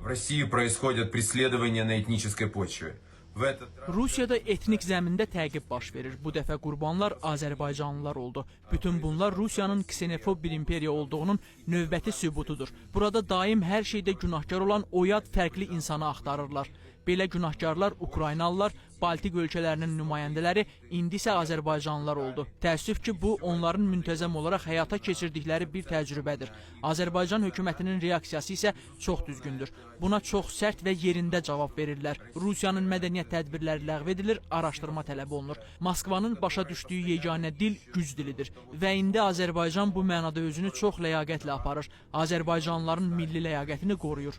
В России происходят преследования на этнической почве. Rusiyada etnik zəmində təqib baş verir. Bu dəfə qurbanlar Azərbaycanlılar oldu. Bütün bunlar Rusiyanın ksenofob bir imperiya olduğunun növbəti sübutudur. Burada daim hər şeydə günahkar olan o yad fərqli insanı axtarırlar. Belə günahkarlar Ukraynalılar, Baltik ölkələrinin nümayəndələri, indi isə Azərbaycanlılar oldu. Təəssüf ki, bu onların müntəzəm olaraq həyata keçirdikləri bir təcrübədir. Azərbaycan hökumətinin reaksiyası isə çox düzgündür. Buna çox sərt və yerində cavab verirlər. Rusiyanın mədəniyyət tədbirləri ləğv edilir, araşdırma tələb olunur. Moskvanın başa düşdüyü yeganə dil güc dilidir. Və indi Azərbaycan bu mənada özünü çox ləyaqətlə aparır. Azərbaycanlıların milli ləyaqətini qoruyur.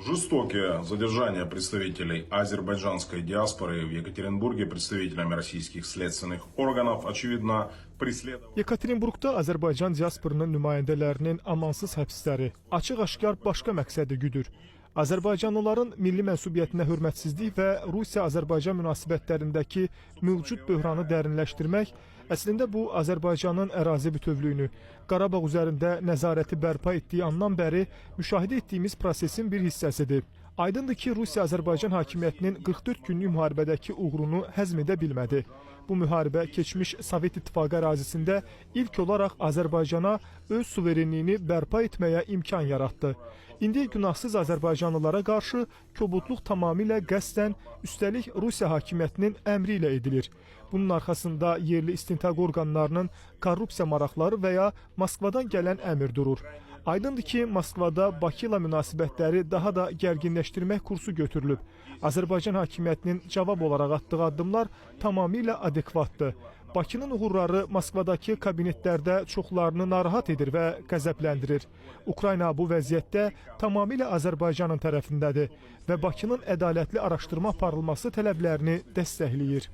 Жестокие задержания представителей азербайджанской диаспоры в Екатеринбурге представителями российских следственных органов, очевидно, преследовали. Yekaterinburgda Azərbaycan diasporunun nümayəndələrinin amansız həbsləri açıq-aşkar başqa məqsədi güdür. Azərbaycanlıların milli mənsubiyyətinə hörmətsizlik və Rusiya-Azərbaycan münasibətlərindəki mövcud böhranı dərinləşdirmək, əslində bu Azərbaycanın ərazi bütövlüyünü, Qarabağ üzərində nəzarəti bərpa etdiyi andan bəri müşahidə etdiyimiz prosesin bir hissəsidir. Aydındır ki, Rusiya-Azərbaycan hakimiyyətinin 44 günlük müharibədəki uğrunu həzm edə bilmədi. Bu müharibə keçmiş Sovet İttifaqı ərazisində ilk olaraq Azərbaycana öz suverenliyini bərpa etməyə imkan yaratdı. İndi günahsız Azərbaycanlılara qarşı kobudluq tamamilə qəsdən, üstəlik Rusiya hakimiyyətinin əmri ilə edilir. Bunun arxasında yerli istintaq orqanlarının korrupsiya maraqları və ya Moskvadan gələn əmr durur. Aydındır ki, Moskvada Bakı ilə münasibətləri daha da gərginləşdirmək kursu götürülüb. Azərbaycan hakimiyyətinin cavab olaraq atdığı addımlar tamamilə adekvatdır. Bakının uğurları Moskvadakı kabinetlərdə çoxlarını narahat edir və qəzəbləndirir. Ukrayna bu vəziyyətdə tamamilə Azərbaycanın tərəfindədir və Bakının ədalətli araşdırma aparılması tələblərini dəstəkləyir.